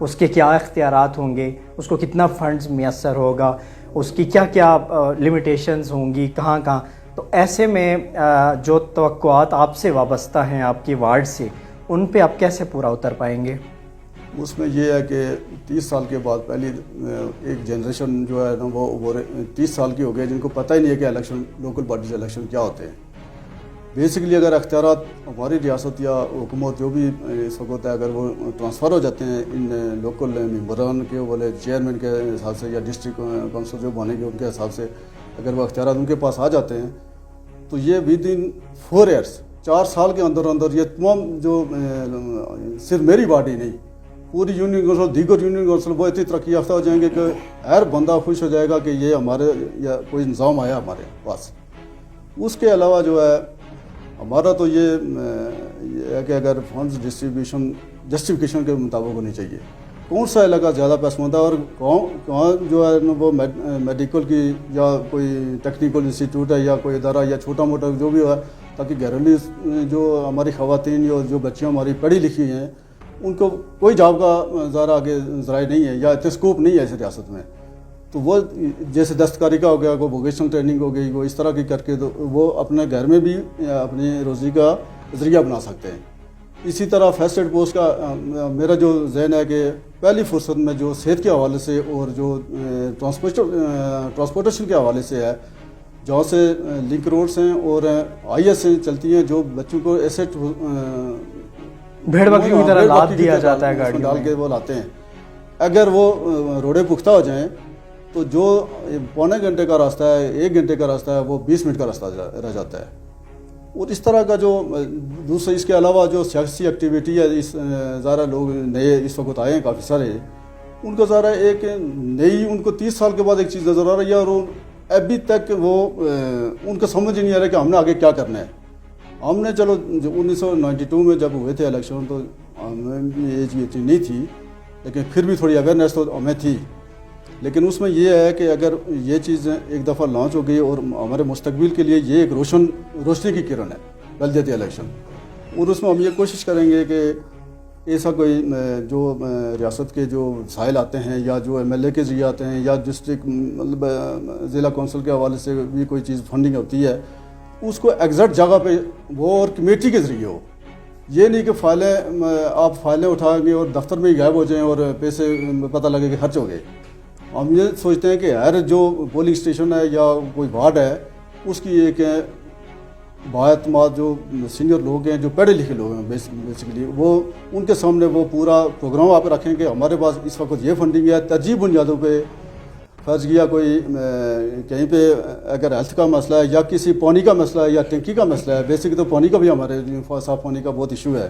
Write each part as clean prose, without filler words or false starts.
اس کے کیا اختیارات ہوں گے، اس کو کتنا فنڈز میسر ہوگا، اس کی کیا کیا لمیٹیشنز ہوں گی، کہاں کہاں. تو ایسے میں جو توقعات آپ سے وابستہ ہیں آپ کی وارڈ سے، ان پہ آپ کیسے پورا اتر پائیں گے؟ اس میں یہ ہے کہ 30 سال کے بعد پہلی ایک جنریشن جو ہے نا وہ 30 سال کی ہو گئی جن کو پتہ ہی نہیں ہے کہ الیکشن، لوکل باڈیز الیکشن کیا ہوتے ہیں. بیسکلی اگر اختیارات ہماری ریاست یا حکومت جو بھی اس وقت ہے اگر وہ ٹرانسفر ہو جاتے ہیں ان لوکل ممبران کے بولے چیئرمین کے حساب سے یا ڈسٹرکٹ کونسل جو بنے گے ان کے حساب سے اگر وہ اختیارات ان کے پاس آ جاتے ہیں تو یہ ود ان 4 ایئرس 4 سال کے اندر اندر یہ تمام جو صرف میری باڈی نہیں پوری یونین کونسل دیگر یونین کونسل وہ اتنی ترقی یافتہ ہو جائیں گے کہ ہر بندہ خوش ہو جائے گا کہ یہ ہمارے یا کوئی نظام آیا ہمارے پاس. اس کے علاوہ جو ہے ہمارا تو یہ ہے کہ اگر فنڈز ڈسٹریبیوشن جسٹیفیکیشن کے مطابق ہونی چاہیے. کون سا علاقہ زیادہ پسماندہ اور کہاں جو ہے وہ میڈیکل کی یا کوئی ٹیکنیکل انسٹیٹیوٹ ہے یا کوئی ادارہ یا چھوٹا موٹا جو بھی ہے تاکہ گھریلو جو ہماری خواتین یا جو بچیاں ہماری پڑھی لکھی ہیں ان کو کوئی جاب کا ذرا آگے ذرائع نہیں ہے یا اتنے اسکوپ نہیں ہے اس ریاست میں. تو وہ جیسے دستکاری کا ہو گیا کوئی ووکیشنل ٹریننگ ہو گئی وہ اس طرح کی کر کے تو وہ اپنے گھر میں بھی اپنی روزی کا ذریعہ بنا سکتے ہیں. اسی طرح فرسٹ ایڈ پوسٹ کا میرا جو ذہن ہے کہ پہلی فرصت میں جو صحت کے حوالے سے اور جو ٹرانسپورٹیشن کے حوالے سے ہے جہاں سے لنک روڈس ہیں اور آئی ایس ہیں چلتی ہیں جو بچوں کو ایسٹ بھیڑ بکری کی طرح لاد دیا جاتا ہے گاڑی ڈال کے وہ لاتے ہیں. اگر وہ روڈیں پختہ ہو جائیں تو جو پونے گھنٹے کا راستہ ہے 1 گھنٹے کا راستہ ہے وہ 20 منٹ کا راستہ رہ جاتا ہے. اور اس طرح کا جو دوسرے اس کے علاوہ جو سیاسی ایکٹیویٹی ہے اس ذرا لوگ نئے اس وقت آئے ہیں کافی سارے ان کو ذرا ایک نئی ان کو 30 سال کے بعد ایک چیز نظر آ رہی ہے اور ابھی تک وہ ان کو سمجھ نہیں آ رہا کہ ہم نے آگے کیا کرنا ہے. ہم نے چلو 1992 میں جب ہوئے تھے الیکشن تو ہمیں ایج اتنی نہیں تھی لیکن پھر بھی تھوڑی اویئرنیس تو ہمیں تھی. لیکن اس میں یہ ہے کہ اگر یہ چیزیں ایک دفعہ لانچ ہو گئی اور ہمارے مستقبل کے لیے یہ ایک روشنی کی کرن ہے بلدیاتی الیکشن اور اس میں ہم یہ کوشش کریں گے کہ ایسا کوئی جو ریاست کے جو وسائل آتے ہیں یا جو ایم ایل اے کے ذریعے آتے ہیں یا ڈسٹرکٹ مطلب ضلع کونسل کے حوالے سے بھی کوئی چیز فنڈنگ ہوتی ہے اس کو ایگزیکٹ جگہ پہ وہ اور کمیٹی کے ذریعے ہو. یہ نہیں کہ آپ فائلیں اٹھائیں گے اور دفتر میں ہی غائب ہو جائیں اور پیسے پتہ لگے کہ خرچ ہو گئے. ہم یہ سوچتے ہیں کہ ہر جو پولنگ اسٹیشن ہے یا کوئی وارڈ ہے اس کی ایک بااعتماد جو سینئر لوگ ہیں جو پڑھے لکھے لوگ ہیں بیسیکلی وہ ان کے سامنے وہ پورا پروگرام آپ رکھیں کہ ہمارے پاس اس وقت یہ فنڈنگ ہے. ترجیح بنیادوں پہ فرض کیا کوئی کہیں پہ اگر ہیلتھ کا مسئلہ ہے یا کسی پانی کا مسئلہ ہے یا ٹنکی کا مسئلہ ہے بیسک تو پانی کا بھی ہمارے صاف پانی کا بہت ایشو ہے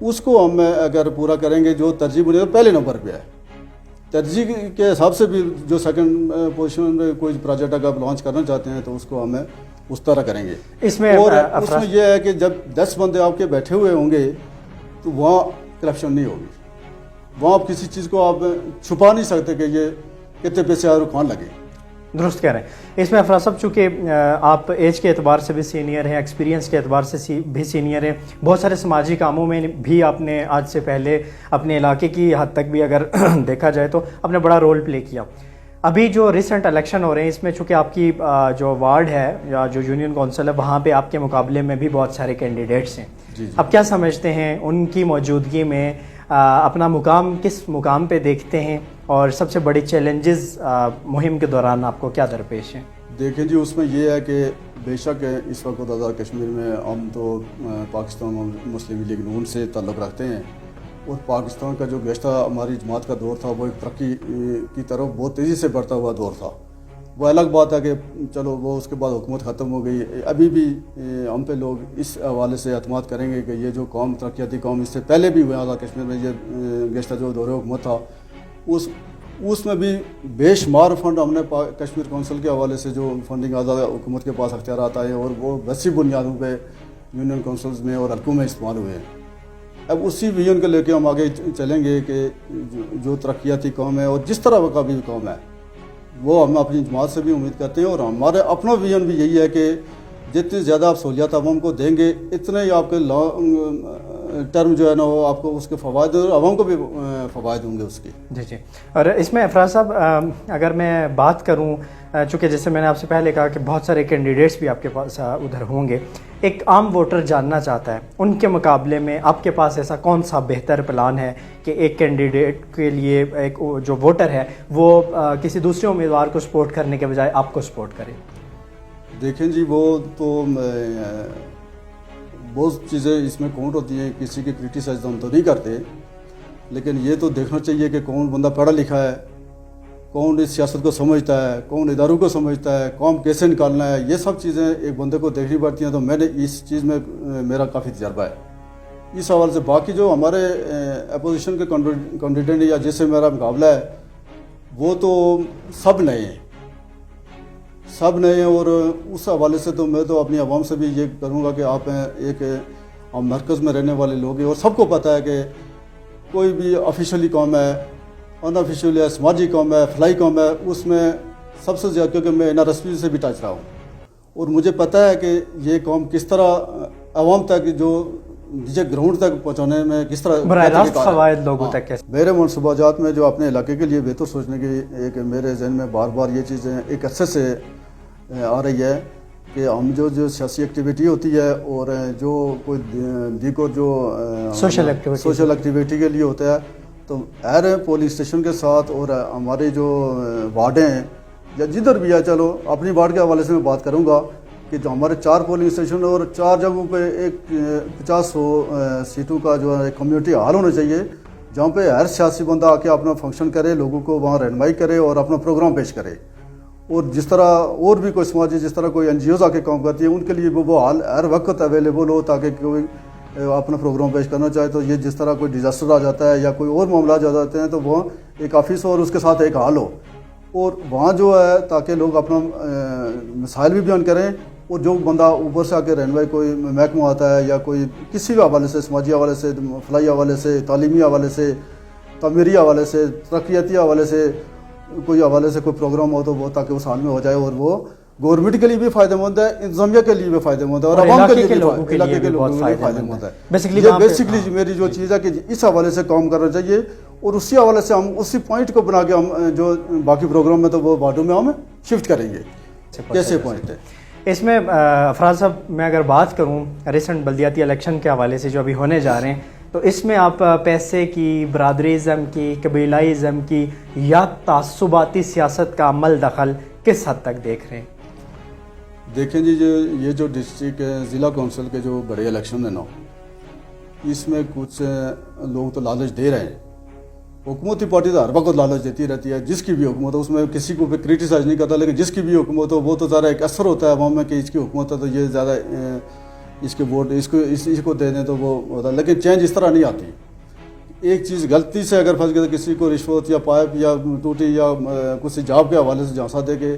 اس کو ہم اگر پورا کریں گے جو ترجیح بنیاد پہلے نمبر پہ ہے. ترجیح کے حساب سے بھی جو سیکنڈ پوزیشن میں کوئی پروجیکٹ اگر لانچ کرنا چاہتے ہیں تو اس کو ہمیں اس طرح کریں گے. اس میں اور اس میں یہ ہے کہ جب 10 بندے آپ کے بیٹھے ہوئے ہوں گے تو وہاں کرپشن نہیں ہوگی. وہاں آپ کسی چیز کو آپ چھپا نہیں سکتے کہ یہ کتنے پیسے اور کون لگے. درست کہہ رہے ہیں. اس میں افراز صاحب چونکہ آپ ایج کے اعتبار سے بھی سینئر ہیں ایکسپیرینس کے اعتبار سے بھی سینئر ہیں بہت سارے سماجی کاموں میں بھی آپ نے آج سے پہلے اپنے علاقے کی حد تک بھی اگر دیکھا جائے تو آپ نے بڑا رول پلے کیا. ابھی جو ریسنٹ الیکشن ہو رہے ہیں اس میں چونکہ آپ کی جو وارڈ ہے یا جو یونین کونسل ہے وہاں پہ آپ کے مقابلے میں بھی بہت سارے کینڈیڈیٹس ہیں. اب کیا سمجھتے ہیں ان کی موجودگی میں اپنا مقام کس مقام پہ دیکھتے ہیں اور سب سے بڑی چیلنجز مہم کے دوران آپ کو کیا درپیش ہیں؟ دیکھیں جی اس میں یہ ہے کہ بے شک اس وقت آزاد کشمیر میں ہم تو پاکستان مسلم لیگ نون سے تعلق رکھتے ہیں اور پاکستان کا جو گزشتہ ہماری جماعت کا دور تھا وہ ایک ترقی کی طرف بہت تیزی سے بڑھتا ہوا دور تھا. وہ الگ بات ہے کہ چلو وہ اس کے بعد حکومت ختم ہو گئی. ابھی بھی ہم پہ لوگ اس حوالے سے اعتماد کریں گے کہ یہ جو قوم ترقیاتی قوم اس سے پہلے بھی ہوئے آزاد کشمیر میں یہ گزشتہ جو دور حکومت تھا اس میں بھی بے شمار فنڈ ہم نے کشمیر کونسل کے حوالے سے جو فنڈنگ آزاد حکومت کے پاس اختیارات آئے اور وہ وسیع بنیادوں پہ یونین کونسلز میں اور حلقوں میں استعمال ہوئے ہیں. اب اسی ویژن کو لے کے ہم آگے چلیں گے کہ جو ترقیاتی قوم ہے اور جس طرح کا بھی قوم ہے وہ ہم اپنی جماعت سے بھی امید کرتے ہیں اور ہمارے اپنا ویژن بھی یہی ہے کہ جتنی زیادہ آپ سہولیات عوام کو دیں گے اتنے ہی آپ کے ٹرم جو ہے نا وہ آپ کو اس کے فوائد اور عوام کو بھی فوائد ہوں گے اس کی. جی جی. اور اس میں افراز صاحب اگر میں بات کروں، چونکہ جیسے میں نے آپ سے پہلے کہا کہ بہت سارے کینڈیڈیٹس بھی آپ کے پاس ادھر ہوں گے، ایک عام ووٹر جاننا چاہتا ہے ان کے مقابلے میں آپ کے پاس ایسا کون سا بہتر پلان ہے کہ ایک کینڈیڈیٹ کے لیے ایک جو ووٹر ہے وہ کسی دوسرے امیدوار کو سپورٹ کرنے کے بجائے آپ کو سپورٹ کرے؟ دیکھیں جی، وہ تو بہت چیزیں اس میں کاؤنٹ ہوتی ہیں، کسی کی کرٹیسائز ہم تو نہیں کرتے، لیکن یہ تو دیکھنا چاہیے کہ کون بندہ پڑھا لکھا ہے، کون اس سیاست کو سمجھتا ہے، کون اداروں کو سمجھتا ہے، کام کیسے نکالنا ہے، یہ سب چیزیں ایک بندے کو دیکھنی پڑتی ہیں. تو میں نے اس چیز میں میرا کافی تجربہ ہے اس حوالے سے. باقی جو ہمارے اپوزیشن کے کینڈیڈیٹ یا جس سے میرا مقابلہ ہے وہ تو سب نئے ہیں، اور اس حوالے سے تو میں تو اپنی عوام سے بھی یہ کروں گا کہ آپ ایک ہم مرکز میں رہنے والے لوگ ہیں اور سب کو پتہ ہے کہ کوئی بھی آفیشیلی کام ہے، ان آفیشیلی ہے، سماجی کام ہے، فلائی کام ہے، اس میں سب سے زیادہ، کیونکہ میں این آر ایس پی سے بھی ٹچ رہا ہوں اور مجھے پتہ ہے کہ یہ کام کس طرح عوام تک جو گراؤنڈ تک پہنچانے میں کس طرح براہ راست فوائد لوگوں تک کیسے. میرے منصوبہ جات میں جو اپنے علاقے کے لیے بہتر سوچنے کی ایک میرے ذہن میں بار بار یہ چیزیں ایک عرصے سے آ رہی ہے کہ ہم جو سیاسی ایکٹیویٹی ہوتی ہے اور جو کوئی دیگر جو سوشل ایکٹیویٹی کے لیے ہوتا ہے تو ہر پولنگ اسٹیشن کے ساتھ اور ہمارے جو وارڈیں ہیں یا جدھر بھی ہے، چلو اپنی وارڈ کے حوالے سے میں بات کروں گا کہ جو ہمارے 4 پولنگ اسٹیشن اور 4 جگہوں پہ ایک 50 سیٹوں کا جو ہے کمیونٹی ہال ہونا چاہیے، جہاں پہ ہر سیاسی بندہ آ کے اپنا فنکشن کرے، لوگوں کو وہاں رہنمائی کرے اور اپنا پروگرام پیش کرے. اور جس طرح اور بھی کوئی سماجی جس طرح کوئی این جی اوز آ کے کام کرتی ہیں ان کے لیے وہ حال ہر وقت اویلیبل ہو تاکہ کوئی اپنا پروگرام پیش کرنا چاہے تو یہ جس طرح کوئی ڈیزاسٹر آ جاتا ہے یا کوئی اور معاملات آ جاتے ہیں تو وہاں ایک آفس ہو اور اس کے ساتھ ایک ہال ہو اور وہاں جو ہے تاکہ لوگ اپنا مسائل بھی بیان کریں اور جو بندہ اوپر سے آ کے رہنمائی کوئی محکمہ آتا ہے یا کوئی کسی بھی حوالے سے، سماجی حوالے سے، فلاحی حوالے سے، تعلیمی حوالے سے، تعمیری حوالے سے، ترقیاتی حوالے سے کوئی حوالے سے کوئی پروگرام ہو تو وہ تاکہ اس حال میں ہو جائے اور وہ گورنمنٹ کے لیے بھی فائدہ مند ہے، انتظامیہ کے لیے بھی فائدہ مند ہے اور عوام کے لیے بھی علاقے کے لوگوں کے لیے فائدہ مند ہے. بیسکلی میری جو چیز ہے کہ اس حوالے سے کام کرنا چاہیے اور اسی حوالے سے ہم اسی پوائنٹ کو بنا کے ہم جو باقی پروگرام میں تو وہ وارڈوں میں ہم شفٹ کریں گے. کیسے پوائنٹ ہے اس میں افراز صاحب؟ میں اگر بات کروں ریسنٹ بلدیاتی الیکشن کے حوالے سے جو ابھی ہونے جا رہے ہیں تو اس میں آپ پیسے کی، برادری ازم کی، قبیلائی ازم کی یا تعصباتی سیاست کا عمل دخل کس حد تک دیکھ رہے ہیں؟ دیکھیں جی، یہ جو ڈسٹرکٹ ضلع کونسل کے جو بڑے الیکشن ہیں نا، اس میں کچھ لوگ تو لالچ دے رہے ہیں. حکومتی پارٹی تو ہر وقت لالچ دیتی رہتی ہے، جس کی بھی حکومت ہو، اس میں کسی کو بھی کرٹیسائز نہیں کرتا، لیکن جس کی بھی حکومت ہو وہ تو ذرا ایک اثر ہوتا ہے عوام میں کہ اس کی حکومت ہے تو یہ زیادہ اس کے ووٹ اس کو دے دیں تو وہ ہوتا ہے، لیکن چینج اس طرح نہیں آتی. ایک چیز غلطی سے اگر پھنس گیا تو کسی کو رشوت یا پائپ یا ٹوٹی یا کسی جاب کے حوالے سے جھانسا دے کے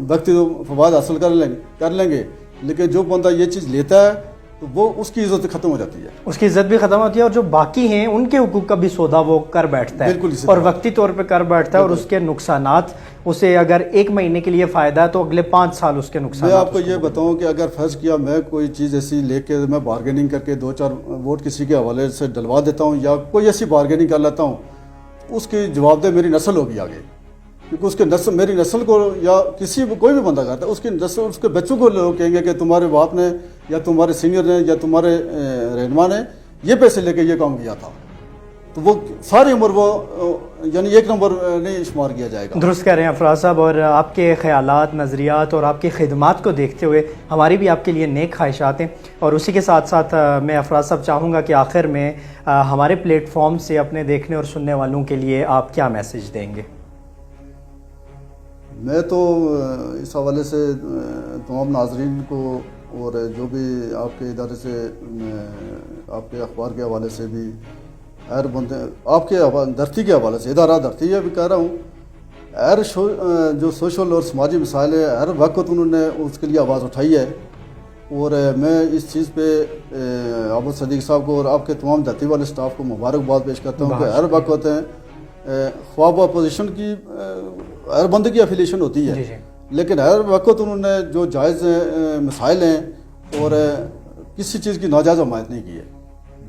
وقتی تو فوائد حاصل کر لیں گے، لیکن جو بندہ یہ چیز لیتا ہے تو وہ اس کی عزت ختم ہو جاتی ہے، اس کی عزت بھی ختم ہوتی ہے اور جو باقی ہیں ان کے حقوق کا بھی سودا وہ کر بیٹھتا ہے اور وقتی طور پہ کر بیٹھتا ہے اور اس کے نقصانات اسے اگر 1 مہینے کے لیے فائدہ ہے تو اگلے 5 سال اس کے نقصانات. میں آپ کو یہ بتاؤں کہ اگر فرض کیا میں کوئی چیز ایسی لے کے میں بارگیننگ کر کے 2-4 ووٹ کسی کے حوالے سے ڈلوا دیتا ہوں یا کوئی ایسی بارگیننگ کر لیتا ہوں، اس کی جواب دہ میری نسل ہوگی آگے، کیونکہ اس کے نسل میری نسل کو یا کوئی بھی بندہ کرتا ہے اس کی نسل اس کے بچوں کو لوگ کہیں گے کہ تمہارے باپ نے یا تمہارے سینئر نے یا تمہارے رہنما نے یہ پیسے لے کے یہ کام کیا تھا، تو وہ ساری عمر وہ یعنی 1 نمبر نہیں شمار کیا جائے گا. درست کہہ رہے ہیں افراز صاحب، اور آپ کے خیالات، نظریات اور آپ کی خدمات کو دیکھتے ہوئے ہماری بھی آپ کے لیے نیک خواہشات ہیں. اور اسی کے ساتھ ساتھ میں افراز صاحب چاہوں گا کہ آخر میں ہمارے پلیٹ فارم سے اپنے دیکھنے اور سننے والوں کے لیے آپ کیا میسج دیں گے؟ میں تو اس حوالے سے تمام ناظرین کو اور جو بھی آپ کے ادارے سے آپ کے اخبار کے حوالے سے بھی ہر بندے آپ کے دھرتی کے حوالے سے ادارہ دھرتی یہ بھی کہہ رہا ہوں، ہر جو سوشل اور سماجی مسائل ہے ہر وقت انہوں نے اس کے لیے آواز اٹھائی ہے اور میں اس چیز پہ عابد صدیق صاحب کو اور آپ کے تمام دھرتی والے سٹاف کو مبارکباد پیش کرتا ہوں کہ ہر وقت خواب اپوزیشن کی ہر بندے کی افیلیشن ہوتی ہے لیکن ہر وقت انہوں نے جو جائز مسائل ہیں اور کسی چیز کی ناجائز حمایت نہیں کی ہے.